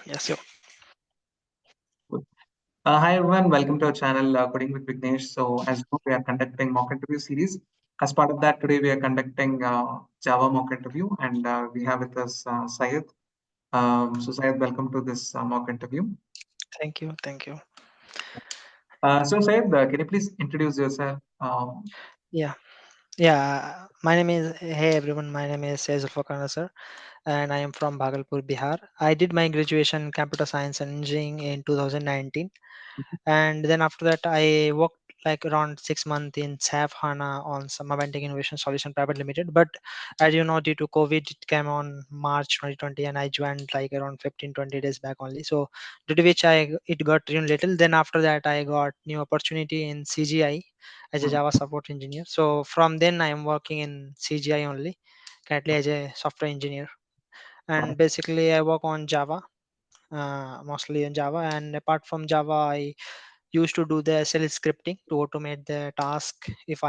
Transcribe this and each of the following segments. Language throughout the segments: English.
Yes, sure. Good. Hi everyone, welcome to our channel Coding with Vignesh. So as you know, we are conducting mock interview series. As part of that, today we are conducting Java mock interview, and we have with us Syed. So Syed, welcome to this mock interview. Thank you. Thank you. So Syed, can you please introduce yourself? Yeah. Yeah. My name is, hey everyone, my name is Sezul Fakana, sir, and I am from Bhagalpur, Bihar. I did my graduation in computer science and engineering in 2019. And then after that, I worked like around 6 months in SAP HANA on some Avantic Innovation Solution Private Limited. But as you know, due to COVID, it came on March 2020, and I joined like around 15 20 days back only. So due to which it got little. Then after that, I got new opportunity in CGI as a Mhm, Java support engineer. So from then, I am working in CGI only, currently as a software engineer. got And it. basically, I work on Java, mostly on Java. And apart from Java, I used to do the shell scripting to automate the task. If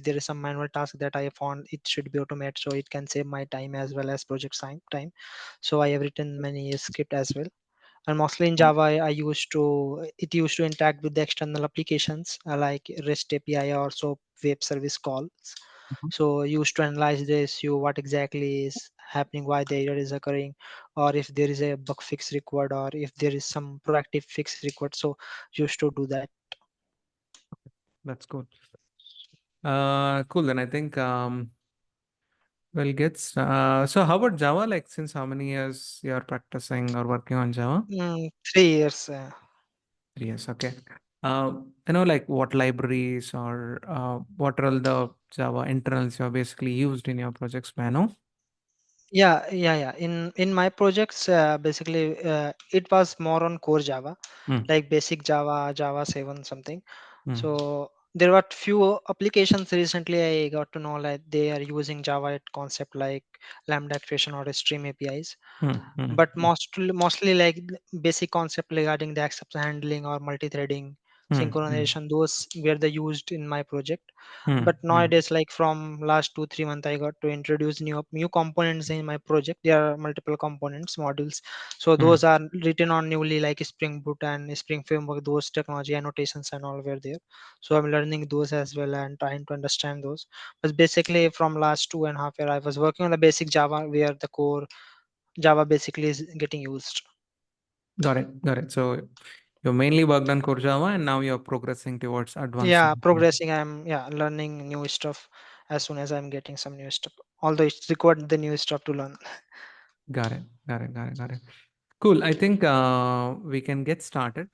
there is some manual task that I found it should be automated, so it can save my time as well as project time. So I have written many script as well. And mostly in Java, it used to interact with the external applications like REST API or so web service calls. Mhm. So used to analyze the issue, what exactly is happening, why the error is occurring, or if there is a bug fix required, or if there is some proactive fix required. So used to do that. That's cool. Cool. Then I think we'll so how about Java? Like since how many years you are practicing or working on Java? 3 years. 3 years. Okay. Like what libraries or what are all the Java internals you have basically used in your projects, may I know? Yeah. In my projects, basically, it was more on core Java, Mm, like basic Java, Java 7 something. mm, So there were few applications recently I got to know like they are using Java at concept like Lambda creation or Stream APIs. mm, mm, But mostly like basic concept regarding the exception handling or multi-threading, mm, mm, synchronization, those were the used in my project. mm, But mm, nowadays, like from last 2 3 months, I got to introduce new components in my project. There are multiple components modules, so those mm. are written on newly like Spring Boot and Spring Framework. Those technology annotations and all were there, so I'm learning those as well and trying to understand those. But basically from last 2.5 year I was working on the basic Java, where the core Java basically is getting used. Got it. Got it. So you mainly worked on core Java and now you're progressing towards advanced. Yeah, progressing. I'm learning new stuff as soon as I'm getting some new stuff. Although it's required the new stuff to learn. Got it. Got it. Got it. Got it. Cool. I think we can get started.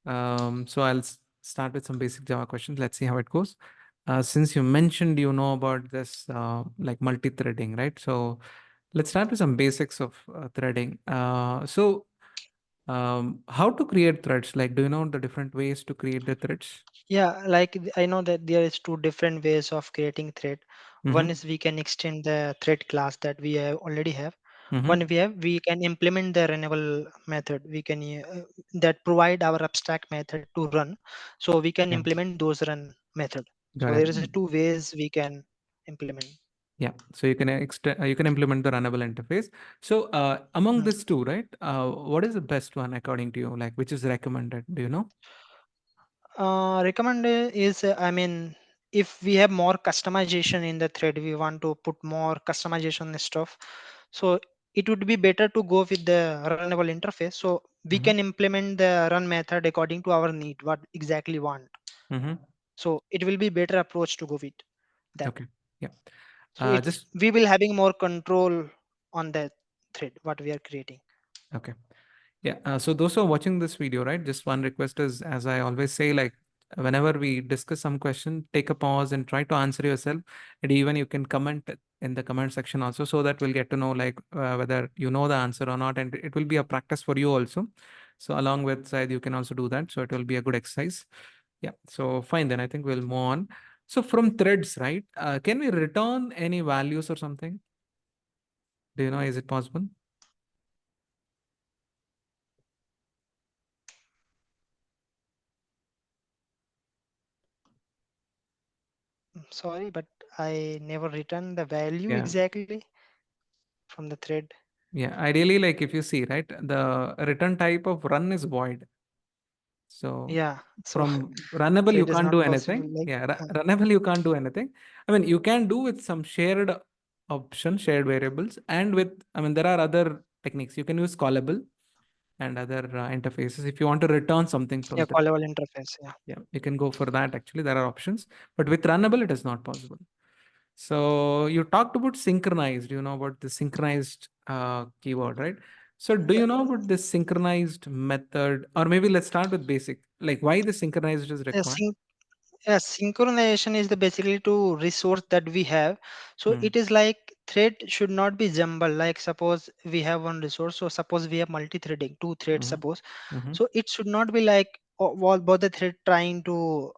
So I'll start with some basic Java questions. Let's see how it goes. Since you mentioned you know about this like multi-threading, right? So let's start with some basics of threading. How to create threads? Like, do you know the different ways to create the threads? Yeah, like I know that there is two different ways of creating thread. One Mm-hmm. is we can extend the thread class that we already have. Mm-hmm. One we can implement the runnable method. We can that provide our abstract method to run. So we can Yeah, implement those run method. So got there it. is two ways we can implement. Yeah, so you can extend, you can implement the runnable interface. So among Mm. these two, right? What is the best one according to you? Like, which is recommended? Do you know? Recommend is I mean, if we have more customization in the thread, we want to put more customization stuff, so it would be better to go with the runnable interface, so we Mm-hmm. can implement the run method according to our need, what exactly want. Mm-hmm. So it will be better approach to go with that. Okay. Yeah. So it Just we will having more control on the thread what we are creating. okay. Yeah. So those who are watching this video, right? Just one request is, as I always say, like whenever we discuss some question, take a pause and try to answer yourself. And even you can comment in the comment section also, so that we'll get to know like whether you know the answer or not, and it will be a practice for you also. So along with side, you can also do that. So it will be a good exercise. Yeah. So fine. Then I think we'll move on. So from threads, right? Can we return any values or something? Do you know? Is it possible? Sorry, but I never return the value Yeah. exactly from the thread. Yeah, ideally, like if you see, right, the return type of run is void. So Yeah. So from runnable, so you it is can't not do possible. anything. Like Yeah, runnable, you can't do anything. I mean, you can do with some shared option, shared variables, and with, I mean, there are other techniques. You can use callable and other interfaces if you want to return something from yeah, the. callable interface. Yeah. Yeah, you can go for that. Actually, there are options, but with runnable, it is not possible. So you talked about synchronized. You know about the synchronized keyword, right? So do Yeah. you know about this synchronized method, or maybe let's start with basic, like why the synchronized is Yeah, required? synchronization is the basically to resource that we have. So Hmm. it is like thread should not be jumbled. Like suppose we have one resource. So suppose we have multi-threading, two threads. Mm-hmm. Suppose Mm-hmm. so it should not be like both the thread trying to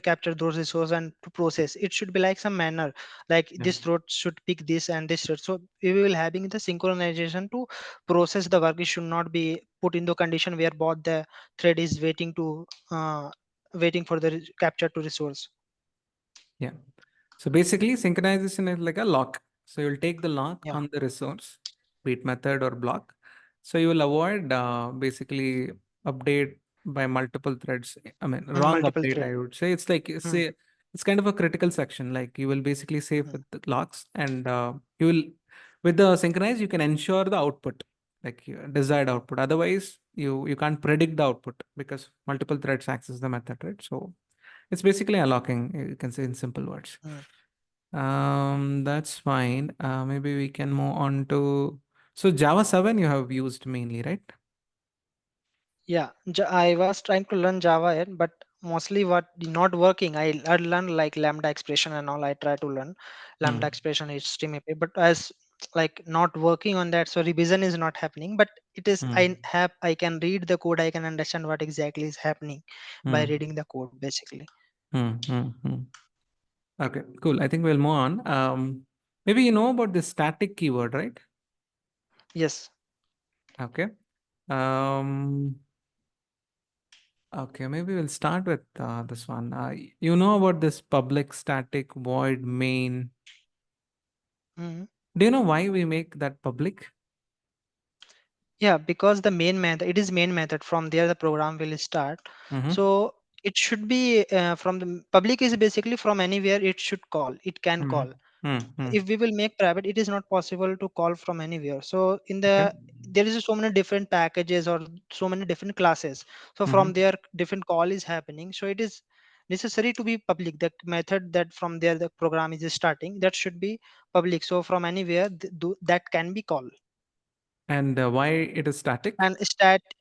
capture those resources and to process. It should be like some manner, like Yeah. this thread should pick this and this thread. So we will having the synchronization to process the work. It should not be put in the condition where both the thread is waiting for the capture to resource. Yeah. So basically, synchronization is like a lock. So you'll take the lock Yeah. on the resource, be it method or block. So you will avoid basically update by multiple threads. I mean, wrong Multiple update, thread. I would say. It's like, Mm, say, it's kind of a critical section. Like you will basically save mm, with the locks, and you will, with the synchronize, you can ensure the output, like your desired output. Otherwise, you can't predict the output because multiple threads access the method, right? So it's basically unlocking, you can say in simple words. mm. That's fine. Maybe we can move on to, so Java 7 you have used mainly, right? Yeah, I was trying to learn Java yet, but mostly what not working. I learned like Lambda expression and all. I try to learn Lambda Hmm. expression HTML, but as like not working on that, so revision is not happening. But it is Hmm. I can read the code. I can understand what exactly is happening by Hmm. reading the code basically. Hmm. Hmm. Hmm. Okay, cool. I think we'll move on. Maybe you know about the static keyword, right? Yes. Okay. Um, okay, maybe we'll start with this one. You know about this public static void main. Mhm. Do you know why we make that public? Yeah, because the main method, it is main method. From there, the program will start. Mm-hmm. So it should be from the public is basically from anywhere it should call. It can Mm-hmm. call. Mm-hmm. If we will make private, it is not possible to call from anywhere. So in Okay. the there is so many different packages or so many different classes. So Mm-hmm. from there, different call is happening. So it is necessary to be public. The method that from there the program is starting, that should be public. So from anywhere that can be called. And why it is static?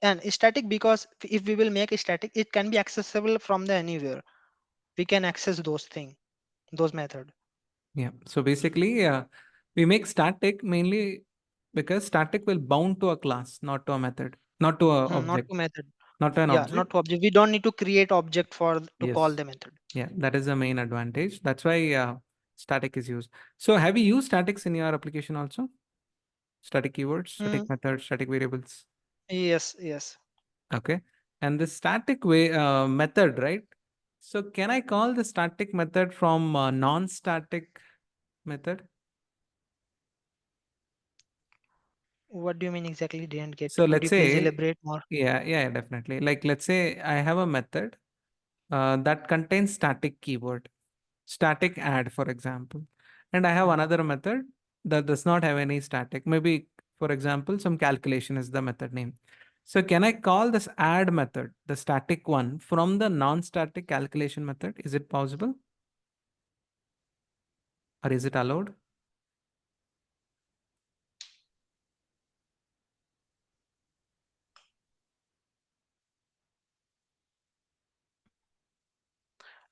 And static because if we will make a static, it can be accessible from the anywhere. We can access those thing, those method. Yeah. So basically, we make static mainly because static will bound to a class, not to a method, not to a Not object, to method. not to an Yeah, not object. to object. We don't need to create object for to call Yes. the method. Yeah, that is the main advantage. That's why static is used. So have you used statics in your application also? Static keywords, Hmm. static methods, static variables. Yes, yes. Okay. And the static way method, right? So can I call the static method from non-static method? What do you mean exactly? Didn't get. So Could let's you please say, elaborate more? yeah, definitely. Like let's say I have a method that contains static keyword, static add, for example. And I have Hmm. another method that does not have any static. Maybe, for example, some calculation is the method name. So can I call this add method, the static one, from the non-static calculation method? Is it possible or is it allowed?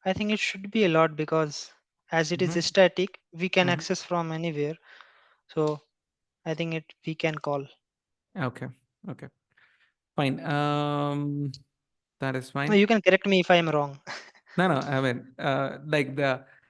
I think it should be a lot because as it is Mhm. static, we can Mhm. access from anywhere. So I think it we can call. Okay. Okay. Fine. That is No, fine. you can correct me if I am wrong. No, no, I mean, like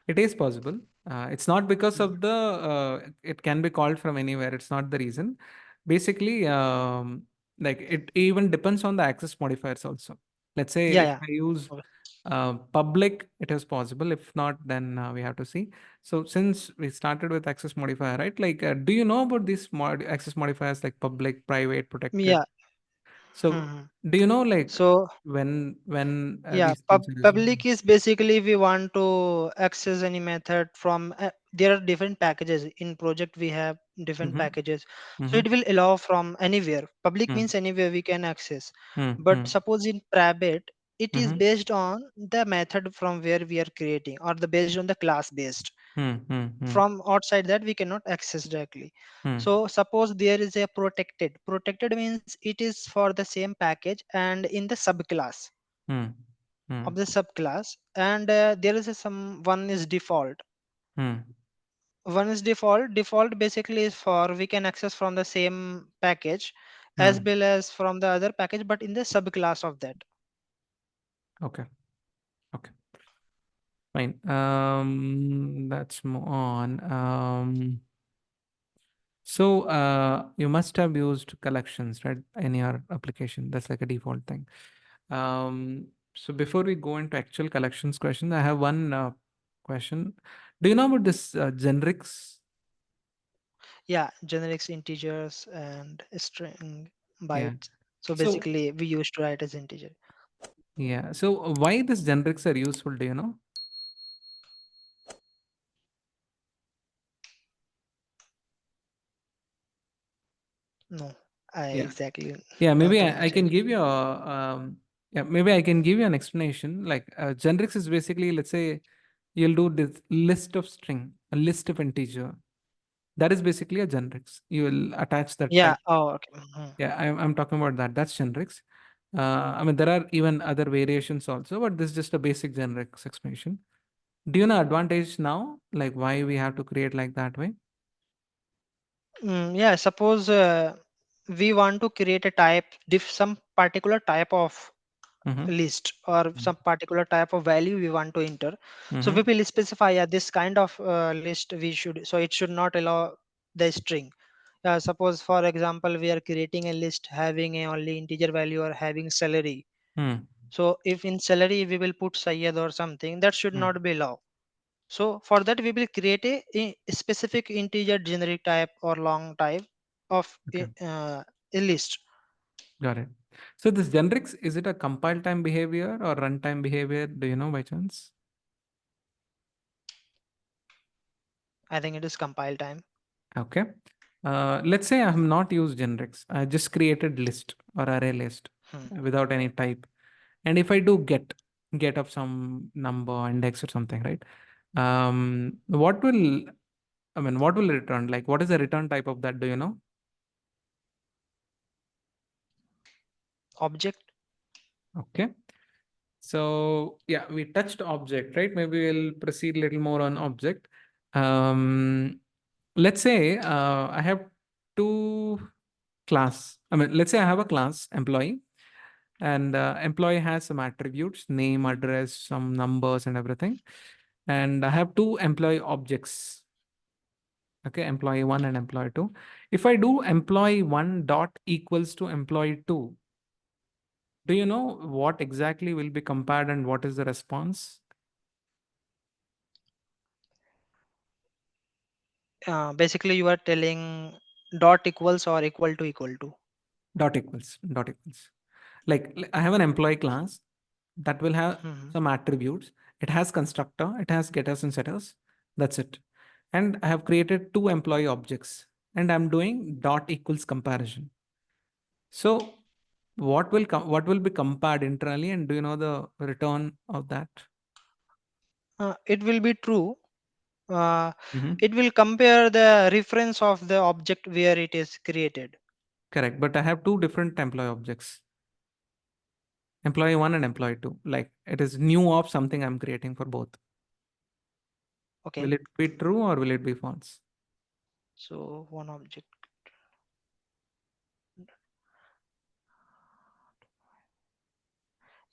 it is possible. It's not because Mhm. of the, it can be called from anywhere. It's not the reason. Basically, like it even depends on the access modifiers also. Let's say Yeah, if yeah. I use, Okay. Public, it is possible. If not, then we have to see. So since we started with access modifier, right? Like, do you know about these access modifiers like public, private, protected? Yeah. So Mhm. do you know like So when yeah, these things are public used? is basically we want to access any method from there are different packages in project. We have different Mm-hmm. packages, so Mm-hmm. it will allow from anywhere. Public Mm-hmm. means anywhere we can access, but Mm-hmm. suppose in private it is Mm-hmm. based on the method from where we are creating, or the based on the class based. Mm-hmm. From outside that we cannot access directly. Mm-hmm. So suppose there is a protected means it is for the same package and in the subclass Mm-hmm. of the subclass, and there is a some one is default. Mm-hmm. Default basically is for we can access from the same package as Mm-hmm. well as from the other package, but in the subclass of that. Okay. Okay. Fine. Let's move on. So you must have used collections, right, in your application. That's like a default thing. So before we go into actual collections question, I have one question. Do you know about this generics? Yeah, generics, integers and string, Yeah. bytes. So So basically we used to write as integer. yeah. So why these generics are useful? Do you know? No, I Yeah. exactly Yeah. Maybe don't I can understand. give you yeah. Maybe I can give you an explanation. Like generics is basically, let's say, you'll do this list of string, a list of integer. That is basically a generics. You will attach that Yeah. type. Oh, okay. Mhm. Yeah, I'm talking about that. That's generics. I mean, there are even other variations also, but this is just a basic generics explanation. Do you know advantage now? Like why we have to create like that way? Yeah. Suppose we want to create a type, some particular type of Mm-hmm. list or some particular type of value we want to enter. So Mm-hmm. we will specify, yeah, this kind of list we should. So it should not allow the string. Suppose for example we are creating a list having a only integer value or having salary. Mm-hmm. So if in salary we will put Syed or something, that should Mm. not be allowed. So for that we will create a specific integer generic type or long type of Okay, a list. got it. So this generics, is it a compile time behavior or runtime behavior? Do you know by chance? I think it is compile time. Okay. Let's say I have not used generics. I just created list or array list Hmm. without any type. And if I do get of some number index or something, right? What will, I mean, what will it return? Like, what is the return type of that? Do you know? Object. Okay. So yeah, we touched object, right? Maybe we'll proceed a little more on object. Um, let's say I have two class. I mean, let's say I have a class employee, and employee has some attributes, name, address, some numbers, and everything. And I have two employee objects. Okay, employee one and employee two. If I do employee one dot equals to employee two, do you know what exactly will be compared and what is the response? Basically you are telling dot equals or equal to. Dot equals. Like I have an employee class that will have Mhm. some attributes. It has constructor, it has getters and setters. That's it. And I have created two employee objects and I'm doing dot equals comparison. So what will be compared internally and do you know the return of that? It will be true. uh, Mhm. it will compare the reference of the object where it is created. Correct. But I have two different employee objects, employee one and employee two. Like it is new of something I'm creating for both. Okay, Will it be true or will it be false? so one object.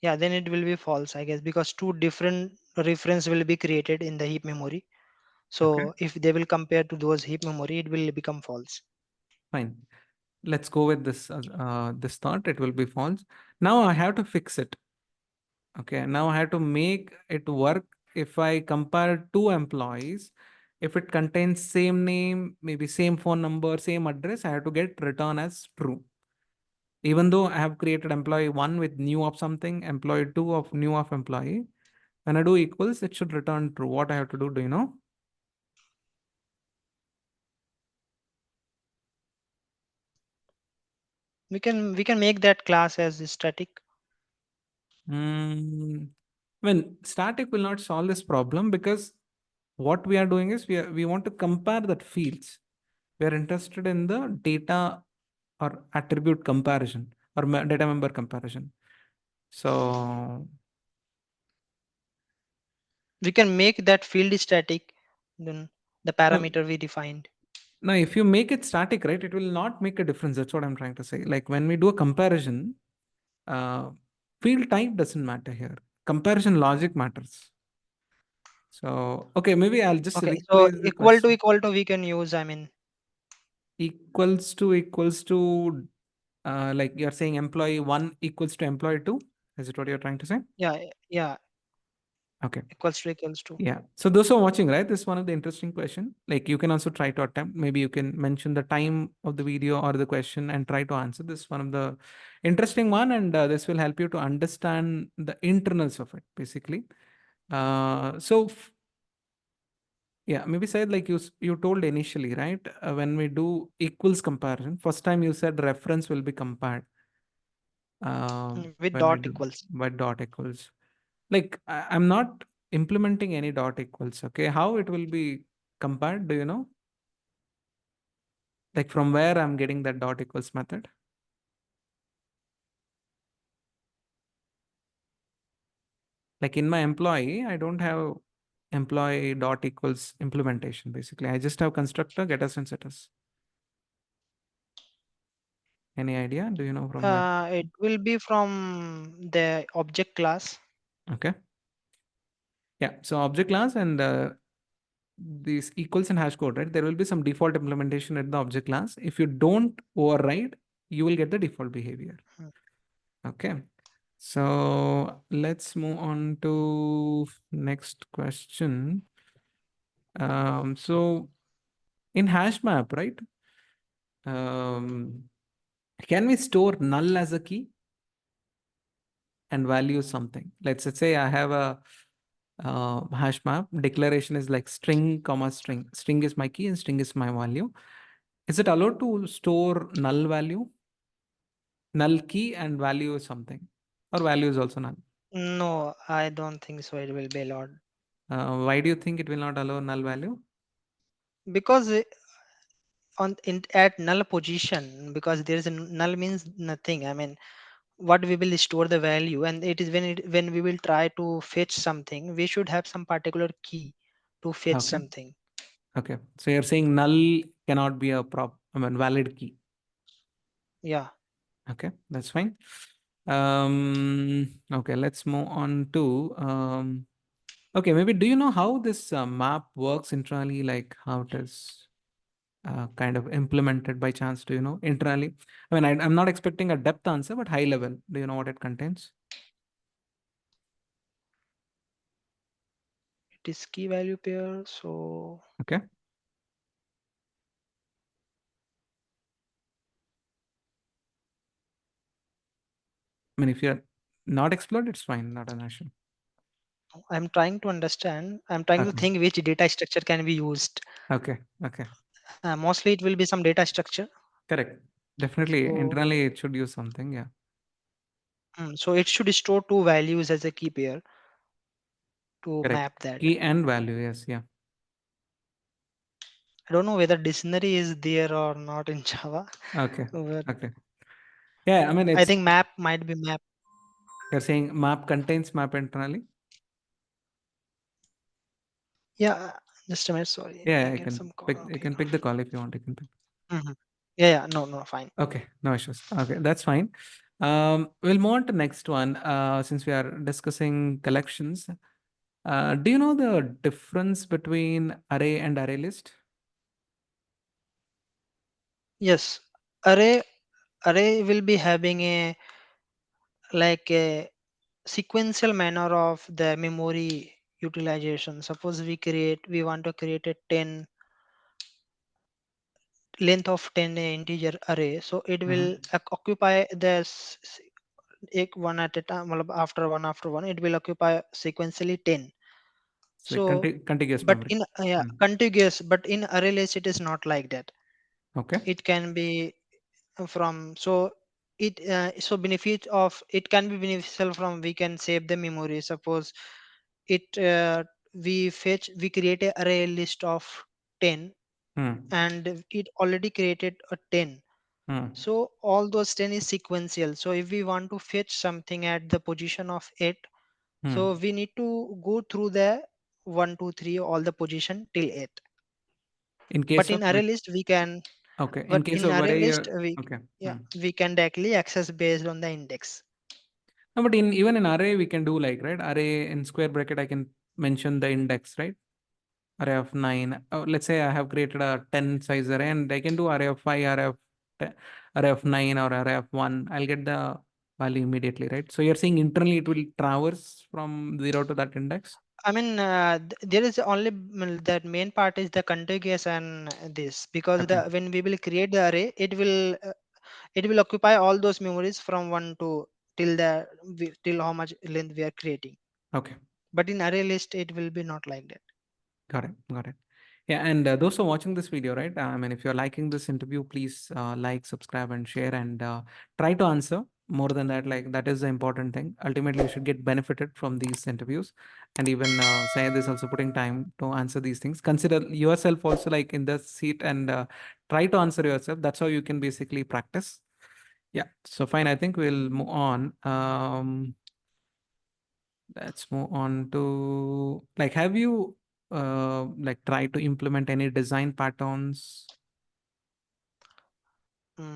Yeah, then it will be false, I guess, because two different reference will be created in the heap memory. Okay, So if they will compare to those heap memory, it will become false. fine. Let's go with this this thought. It will be false. Now I have to fix it. Okay, now I have to make it work. If I compare two employees, if it contains same name, maybe same phone number, same address, I have to get return as true. Even though I have created employee one with new of something, employee two of new of employee, when I do equals, it should return true. What I have to do you know? We can make that class as static. Mm, when static will not solve this problem, because what we are doing is we want to compare that fields. We are interested in the data or attribute comparison or data member comparison. So We can make that field static, then the no, parameter we defined. no, if you make it static, right, it will not make a difference. That's what I'm trying to say. Like when we do a comparison, uh, field type doesn't matter here. Comparison logic matters. So okay, maybe I'll just Okay, so rephrase the question. equal to we can use, I mean, Equals to like you're saying employee one equals to employee two. Is it what you're trying to say? yeah, yeah, Okay. equals to. Yeah. So those who are watching, right, this is one of the interesting question. Like you can also try to attempt. Maybe you can mention the time of the video or the question and try to answer. This is one of the interesting one, and this will help you to understand the internals of it, basically. Yeah, maybe said like you told initially, right? When we do equals comparison, first time you said reference will be compared. With When we dot do equals. by dot equals. Like I'm not implementing any dot equals. Okay, how it will be compared? Do you know? Like from where I'm getting that dot equals method? Like in my employee, I don't have employee dot equals implementation. Basically, I just have constructor get us and set us. Any idea? Do you know from where? It will be from the object class. Okay. Yeah. So object class and these equals and hash code, right? There will be some default implementation at the object class. If you don't override, you will get the default behavior. Hmm. Okay. So let's move on to next question. So in hash map, right? Um, can we store null as a key and value something? Let's say I have a hash map. Declaration is like string comma string. String is my key and string is my value. Is it allowed to store null value, null key and value is something, or value is also null? No, I don't think so. It will be allowed Why do you think it will not allow null value? because at null position, because there is a null means nothing. I mean, what we will store the value, and it is when we will try to fetch something, we should have some particular key to fetch Okay. something. Okay. So you're saying null cannot be a valid key. Yeah. Okay, that's fine. Okay, let's move on to okay, maybe do you know how this map works internally, like how it is kind of implemented by chance? Do you know internally? I mean, I'm not expecting a depth answer, but high level. Do you know what it contains? It is key value pair, so Okay. I mean, if you're not explored, it's fine, not an issue. I'm trying to understand. I'm trying to Okay. think which data structure can be used. Okay. Okay. Mostly it will be some data structure. Correct. Definitely, So, internally it should use something. Yeah. so it should store two values as a key pair to Correct. map that. Key and value. Yes. Yeah. I don't know whether dictionary is there or not in Java, Okay. but Okay. Yeah. I mean, I it's think map might be map. you're saying map contains map internally. Yeah, just a minute. Sorry, Yeah, I I get can some call. pick. You Okay. can pick the call if you want. You can pick. Hmm. Yeah, yeah. No, no, fine. Okay, no issues. Okay, that's fine. We'll move on to next one. Since we are discussing collections, do you know the difference between array and array list? Yes, array array will be having a like a sequential manner of the memory utilization. Suppose we want to create a 10 length of 10 integer array, so it will occupy the one at a time, matlab after one it will occupy sequentially 10. It's like So contiguous but memory. in contiguous, but in array list it is not like that. Okay. It can be from, so it so benefit of it can be beneficial from, we can save the memory. Suppose it we create a array list of 10 Hmm. and it already created a 10. Hmm. So all those 10 is sequential. So if we want to fetch something at the position of 8, so Hmm. we need to go through the 1 2 3 all the position till 8. In But case in of array like, list we can, okay, in but case in of array array, list we, okay. yeah, we can directly access based on the index. No, but in even in array we can do like, right, array in square bracket I can mention the index, right? Array of 9. Let's say I have created a 10 size array and I can do array of 5, array of 10, array of 9 or array of 1. I'll get the value immediately, right? So you're saying internally it will traverse from 0 to that index? I mean, there is only that main part is the contiguous and this, because Okay. the when we will create the array, it will occupy all those memories from 1 to till till how much length we are creating. Okay. But in array list, it will be not like that. Got it. Got it. Yeah. And those who are watching this video, right? I mean, if you're liking this interview, please like, subscribe, and share, and try to answer. More than that, like that is the important thing. Ultimately, you should get benefited from these interviews. And even Syed is also putting time to answer these things. Consider yourself also like in the seat and try to answer yourself. That's how you can basically practice. Yeah. So fine. I think we'll move on. Let's move on to like, have you like tried to implement any design patterns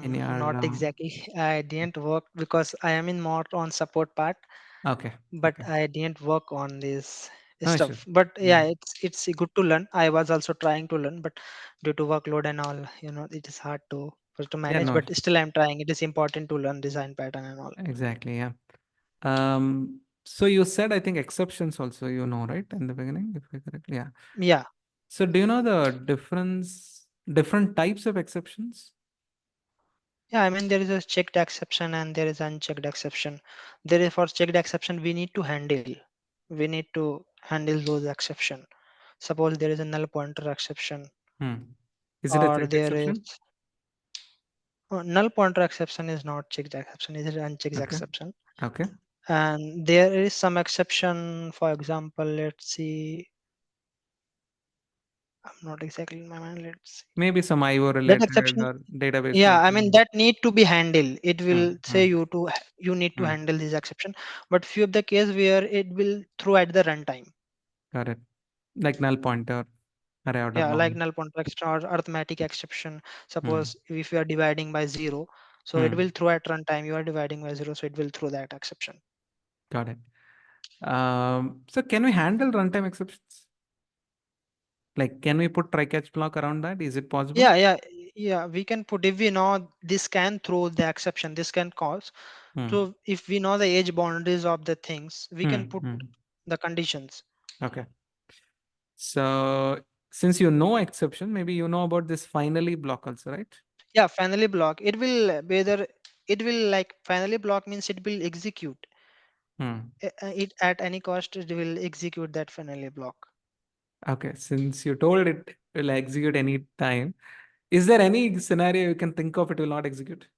in your Not exactly. I didn't work because I am in more on support part, okay, but okay. I didn't work on this No issue. stuff. But yeah, No. it's good to learn. I was also trying to learn, but due to workload and all, it is hard to Yeah, manage. no But issue. still, I'm trying. It is important to learn design pattern and all. Exactly, yeah. So you said I think exceptions also, right? In the beginning, if I correct. Yeah. Yeah, So do you know the different types of exceptions? yeah. I mean, there is a checked exception and there is unchecked exception. There is, for checked exception, we need to handle. We need to handle those exception. Suppose there is a null pointer exception, Hmm. Is it a or checked there is exception? null pointer exception is not checked exception. Is it unchecked Okay. exception? Okay. And there is some exception. For example, let's see. I'm not exactly in my mind. Let's see. Maybe some IO That related exception, or database yeah, I related. mean that need to be handled. It will say Hmm. you need to Hmm. handle this exception. But few of the case where it will throw at the runtime. Got it. Like null pointer, array order Yeah, like norm. null pointer exception or arithmetic exception. Hmm. Suppose if you are dividing by zero, so it will Hmm. throw at runtime. You are dividing by zero, so it will throw that exception. Got it. So can we handle runtime exceptions? Like, can we put try catch block around that? Is it possible? Yeah. We can put, if we know this can throw the exception, this can cause. Hmm. So if we know the edge boundaries of the things, we can Hmm. put Hmm. the conditions. Okay. So since you know exception, maybe you know about this finally block also, right? Yeah, finally block. It will whether it will like finally block means it will execute. Hmm. It at any cost it will execute that finally block. Okay. Since you told it will execute any time, is there any scenario you can think of it will not execute?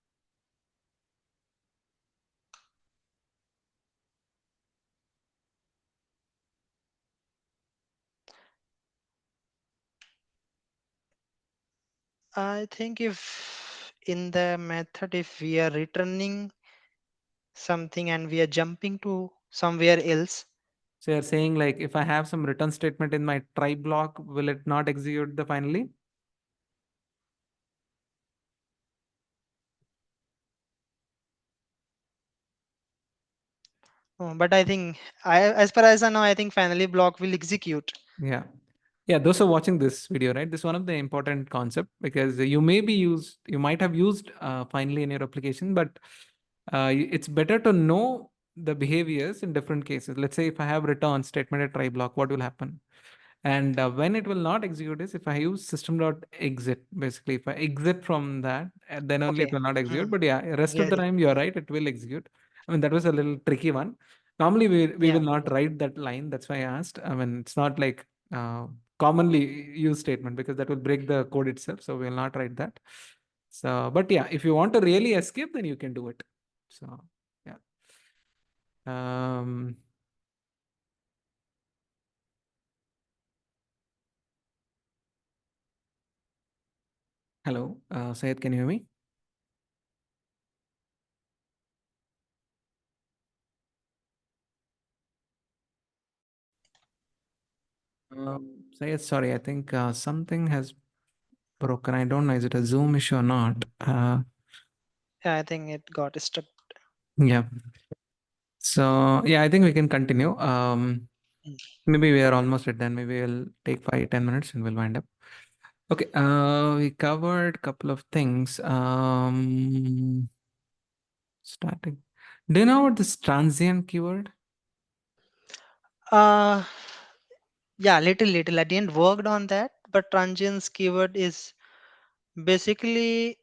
I think if in the method, if we are returning something and we are jumping to somewhere else. So you're saying like if I have some return statement in my try block, will it not execute the finally? But I think as far as I know, I think finally block will execute. Yeah. Yeah, those are watching this video, right? This is one of the important concept because you might have used finally in your application, but it's better to know the behaviors in different cases. Let's say if I have return statement at try block, what will happen? And when it will not execute is if I use system.exit. Basically, if I exit from that, then only it Okay. will not execute. Hmm. But yeah, rest of Get the it. time you're right, it will execute. I mean, that was a little tricky one. Normally, we will Yeah. not write that line. That's why I asked. I mean, it's not like commonly used statement because that will break the code itself. So we will not write that. So, but yeah, if you want to really escape, then you can do it. So, yeah. Um, hello, Syed, can you hear me? Syed, sorry, I think something has broken. I don't know, is it a Zoom issue or not? Yeah, I think it got stuck. Yeah. So, yeah, I think we can continue. Mm. Maybe we are almost at done. Maybe we'll take 5, 10 minutes and we'll wind up. Okay, we covered a couple of things. Starting. Do you know what this transient keyword? Uh, yeah, little. I didn't worked on that, but transients keyword is basically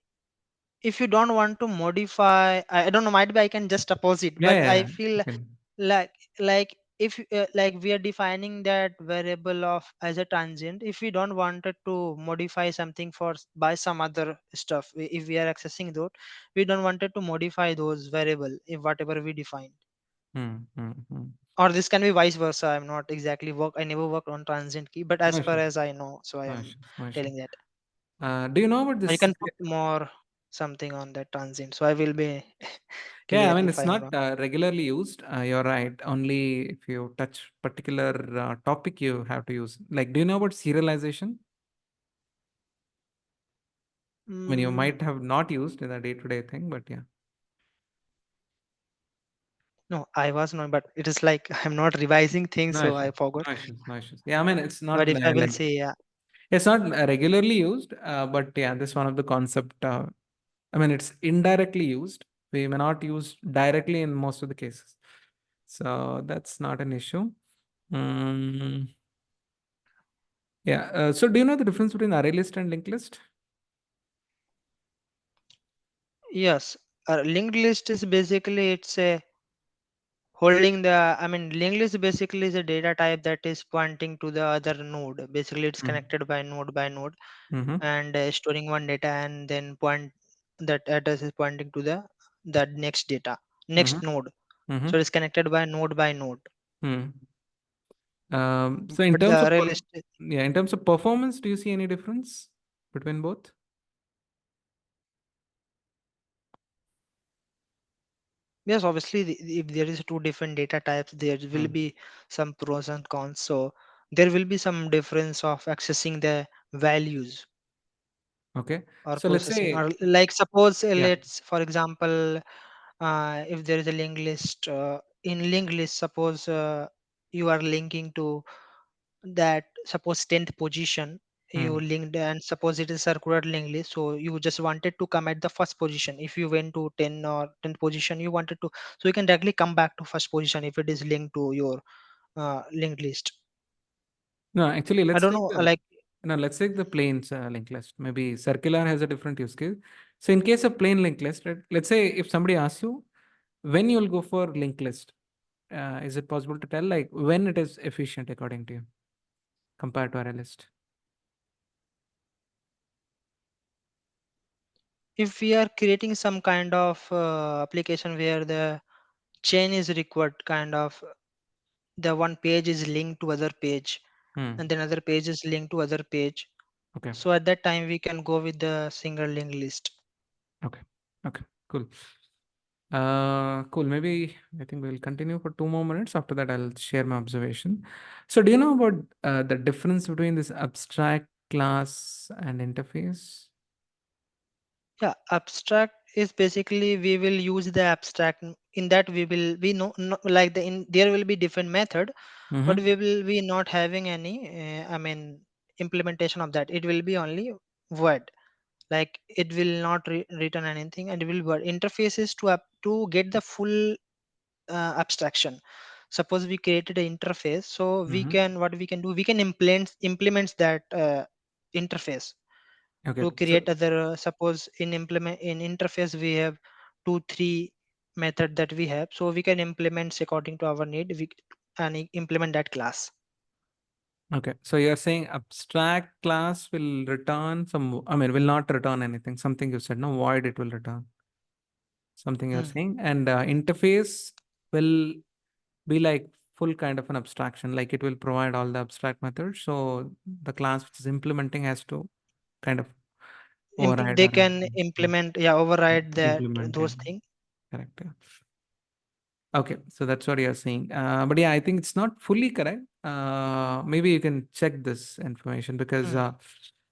if you don't want to modify. I don't know. Might be I can just oppose it, Yeah, but yeah, I yeah. feel Okay. like if like we are defining that variable of as a tangent. If we don't wanted to modify something for by some other stuff, if we are accessing those, we don't wanted to modify those variable if whatever we defined. Hmm, hmm, hmm. Or this can be vice versa. I'm not exactly I never worked on transient key, but as No far issues. as I know, so I No am issues. No issues. telling that. Do you know about Or you this? can put more something on that transient. So I will be Yeah, I clear mean, if it's I am not wrong. regularly used. You're right. Only if you touch particular topic, you have to use. Like, do you know about serialization? I mean, you Mm, might have not used in a day-to-day thing, but yeah. no, I was not, but it is like I'm not revising things, No so I issues. forgot. No issues. No issues. Yeah, I mean, it's not But if I will like say, yeah, it's not regularly used, but yeah, this one of the concept. I mean, it's indirectly used. We may not use directly in most of the cases, so that's not an issue. Mm, yeah. So, do you know the difference between array list and linked list? yes, a linked list is basically it's a holding the. I mean, linked list basically is a data type that is pointing to the other node. Basically, it's connected by node, Mm-hmm. and storing one data, and then point that address is pointing to the that next data, Mm-hmm. next node. Mm-hmm. So it's connected by node. Mm. So in But the terms of array list, yeah, in terms of performance, do you see any difference between both? yes, obviously, if there is two different data types, there will Hmm. be some pros and cons. So there will be some difference of accessing the values Okay. or So let's processing. say Or like suppose, yeah. let's for example, if there is a linked list, in linked list, suppose you are linking to that suppose 10th position you Hmm. linked, and suppose it is circular linked list, so you just wanted to come at the first position. If you went to 10 or 10th position, you wanted to, so you can directly come back to first position if it is linked to your linked list. No, actually, I let's don't take know, the like no, let's take the planes linked list. Maybe circular has a different use case. So in case of plain linked list, right, let's say if somebody asks you when you'll go for linked list, is it possible to tell like when it is efficient according to you compared to array list? if we are creating some kind of application where the chain is required, kind of the one page is linked to other page, Hmm. and then other page is linked to other page. Okay. So at that time we can go with the single linked list. Okay. Okay. Cool. Cool. Maybe I think we'll continue for 2 more minutes. After that, I'll share my observation. So, do you know about the difference between this abstract class and interface? Yeah, abstract is basically we will use the abstract. In that we know like in there will be different method, but Mm-hmm. we will be not having any I mean implementation of that. It will be only word, like it will not return anything, and it will word interfaces to to get the full abstraction. Suppose we created an interface, so we Mhm. can, what we can do, we can implement that interface Okay. to So create other, suppose in interface we have 2 3 method that we have, so we can implement according to our need, and implement that class. okay. So you're saying abstract class will return some, I mean, will not return anything. Something you said, no, void it will return. Something you're Hmm. saying. And interface will be like full kind of an abstraction, like it will provide all the abstract methods. So the class which is implementing has to kind of override They or can implement, yeah, override that implement. Yeah, those things. correct. Yeah. Okay, so that's what you're saying. But yeah, I think it's not fully correct. Maybe you can check this information because Hmm.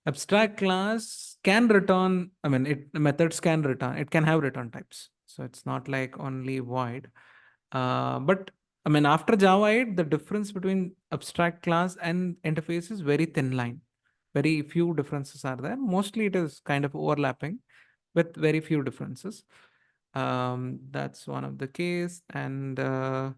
abstract class can return, I mean, methods can return, it can have return types. So it's not like only void. But I mean, after Java 8, the difference between abstract class and interface is very thin line. Very few differences are there. Mostly it is kind of overlapping with very few differences. That's one of the case. And okay.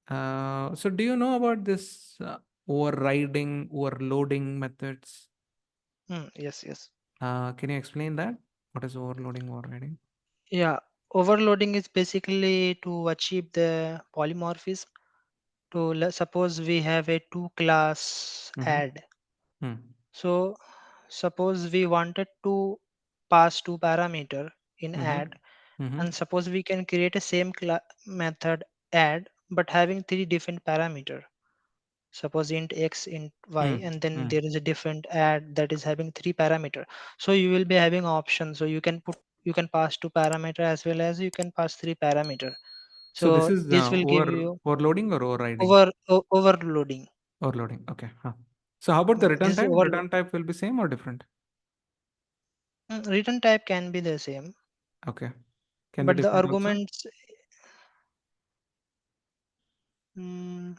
So do you know about this overriding, overloading methods? Yes, yes. Can you explain that? What is overloading, overriding? Yeah, overloading is basically to achieve the polymorphism. Suppose we have a two class Mm-hmm. add. Hmm. So suppose we wanted to pass two parameter in Mm-hmm. add, Mm-hmm. and suppose we can create a same method add but having three different parameter. Suppose int x, int y, Hmm. and then Hmm. there is a different add that is having three parameter. So you will be having options. So you can pass two parameter as well as you can pass three parameter. So this So is this will give you overloading or overriding? overloading. Overloading. Okay. Huh. So how about the return This is type? overload. Return type will be same or different? Return type can be the same, Okay. Can be but the different also? arguments, mm,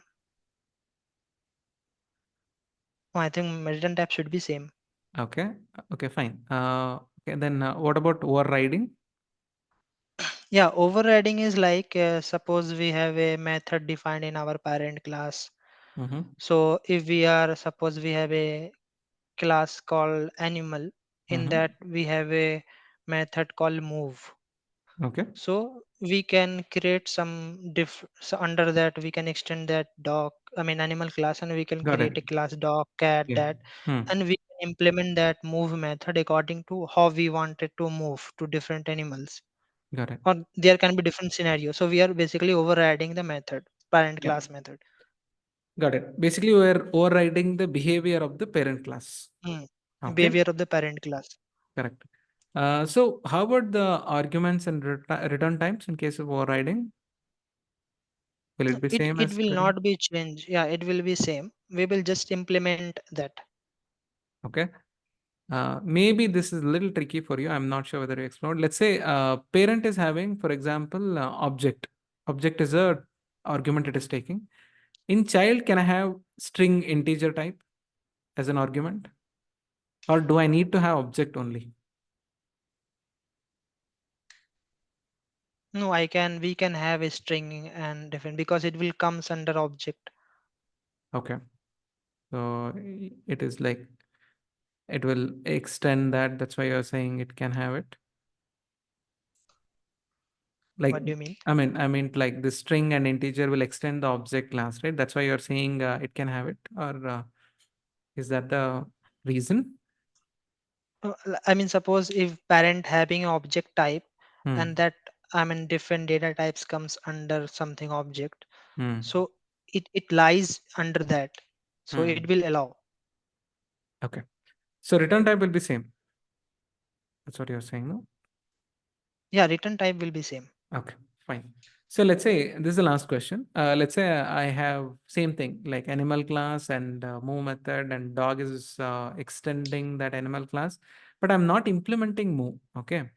I think return type should be same. Okay. Okay, fine. Okay, then what about overriding? Yeah, overriding is like, suppose we have a method defined in our parent class. Mm-hmm. So if we are, suppose we have a class called animal, in Mm-hmm. that we have a method called move. Okay. So we can create some so under that we can extend that dog, I mean animal class, and we can Got create it. a class dog, cat, Yeah. that, Hmm. and we can implement that move method according to how we want it to move to different animals. Got it. Or there can be different scenarios. So we are basically overriding the method, parent Yeah. class method. Got it. Basically, we're overriding the behavior of the parent class. Hmm. Okay. Behavior of the parent class. Correct. So how about the arguments and return times in case of overriding? Will it be same It as will parent? not be changed. Yeah, it will be same. We will just implement that. Okay. Maybe this is a little tricky for you. I'm not sure whether you explored. Let's say parent is having, for example, object. Object is a argument it is taking. In child, can I have string integer type as an argument? Or do I need to have object only? No, we can have a string and different, because it will comes under object. Okay. So it is like it will extend that. That's why you're saying it can have it. Like, What do you mean? I mean, like the string and integer will extend the object class, right? That's why you're saying it can have it. Or is that the reason? I mean, suppose if parent having an object type, Hmm. and that, I mean different data types comes under something object, Hmm. so it lies under that. So it Hmm. will allow. Okay. So return type will be same. That's what you're saying, no? Yeah, return type will be same. Okay, fine. So let's say this is the last question. Let's say I have same thing like animal class and move method and dog is extending that animal class, but I'm not implementing move. Okay.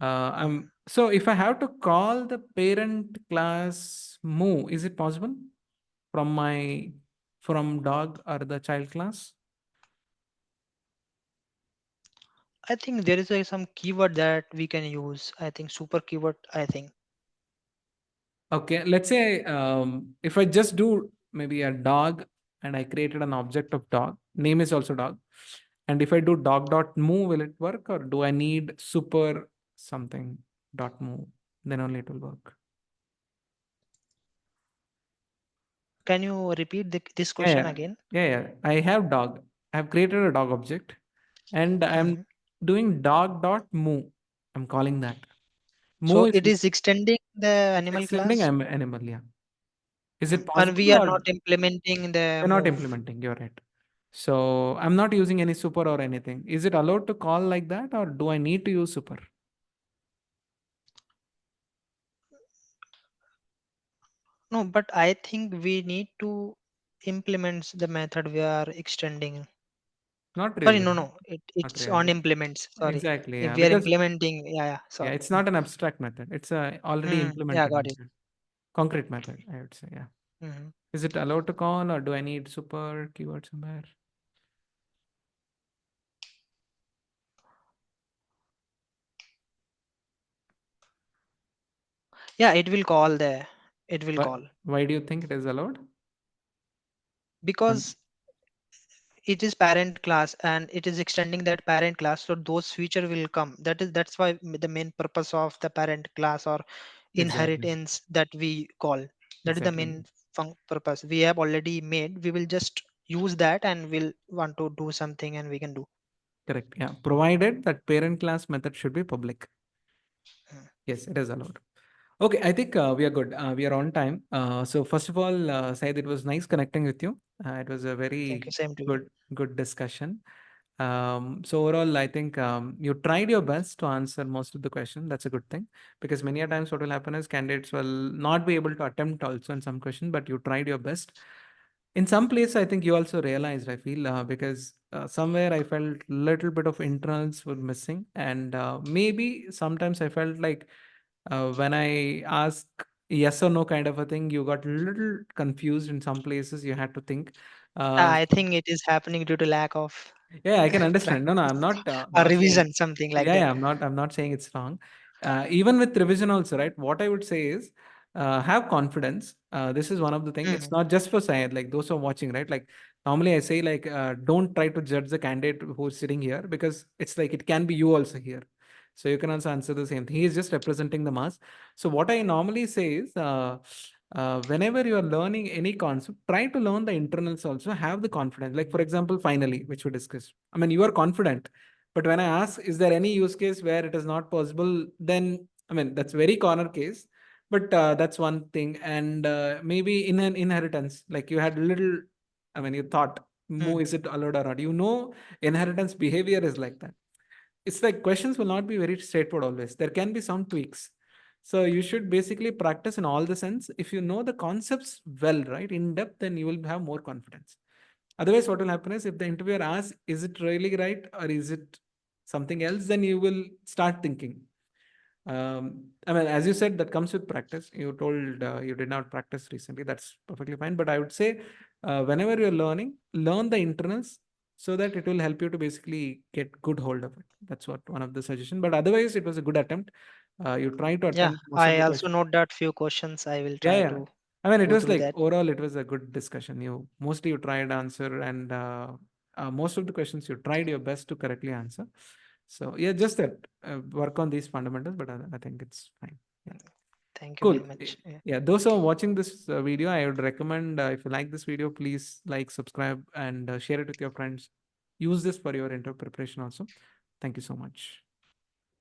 Hmm. So if I have to call the parent class move, is it possible from from dog or the child class? I think there is some keyword that we can use. I think super keyword. I think. Okay, let's say if I just do maybe a dog and I created an object of dog, name is also dog. And if I do dog dot move, will it work, or do I need super something dot move? Then only it will work. Can you repeat this Yeah, question yeah, again? yeah, yeah. I have dog. I have created a dog object, and I'm Mhm. doing dog dot move. I'm calling that So move is it is extending the animal extending class, animal. Yeah. Is it and possible, we are or not implementing the we're not move. implementing? You're right. So I'm not using any super or anything. Is it allowed to call like that, or do I need to use super? No, but I think we need to implement the method we are extending. Not Sorry, really. no, no, Not it's on really. implements. Sorry, Exactly. Yeah. if we are Because implementing, yeah, yeah, sorry. it's not an abstract method. It's a already Yeah, implemented got it. method. Concrete method, I would say. Yeah. Hmm. Is it allowed to call, or do I need super keyword somewhere? Yeah, it will call there. It will But call why do you think it is allowed? Um, because it is parent class and it is extending that parent class. So those feature will come. That's why the main purpose of the parent class or exactly. inheritance that we call. That is the Exactly. main purpose. We have already made. We will just use that and we'll want to do something and we can do. Correct. Yeah. Provided that parent class method should be public. Mm. Yes, it is allowed. Okay, I think we are good. We are on time. So first of all, Syed, it was nice connecting with you. It was a Thank you. very Same to you. good discussion. So overall, I think you tried your best to answer most of the question. That's a good thing, because many a times what will happen is candidates will not be able to attempt also in some question, but you tried your best. In some place, I think you also realized, I feel, because somewhere I felt little bit of internals were missing, and maybe sometimes I felt like when I ask yes or no kind of a thing, you got a little confused in some places. You had to think. I So think it is happening due to lack of yeah, I can understand. No, no, practice I'm not or not saying. revision, something like Yeah, that. yeah, I'm not saying it's wrong. Even with revision also, right? What I would say is have confidence. This is one of the things. It's Mhm. not just for science, like those who are watching, right? Like normally I say, like, don't try to judge the candidate who's sitting here, because it's like it can be you also here. So you can also answer the same thing. He is just representing the mass. So what I normally say is, whenever you are learning any concept, try to learn the internals also. Have the confidence. Like for example, finally, which we discussed. I mean, you are confident, but when I ask, is there any use case where it is not possible? Then, I mean, that's very corner case, but that's one thing. And maybe in an inheritance, like you had little, I mean, you thought, Mm. is it allowed or not? Inheritance behavior is like that. It's like questions will not be very straightforward always. There can be some tweaks. So you should basically practice in all the sense. If you know the concepts well, right, in depth, then you will have more confidence. Otherwise, what will happen is if the interviewer asks, is it really right or is it something else, then you will start thinking. I mean, as you said, that comes with practice. You told you did not practice recently. That's perfectly fine. But I would say, whenever you're learning, learn the internals so that it will help you to basically get good hold of it. That's what one of the suggestion. But otherwise, it was a good attempt. You try to Yeah, attempt most of I the also questions. note that few questions. I will Yeah, try yeah. to I mean, it go was through like that. overall, it was a good discussion. You tried to answer, and most of the questions you tried your best to correctly answer. So yeah, just that work on these fundamentals, but I think it's fine. Yeah, Thank you cool. very much. Yeah. Yeah, those who are watching this video, I would recommend, if you like this video, please like, subscribe, and share it with your friends. Use this for your interview preparation also. Thank you so much.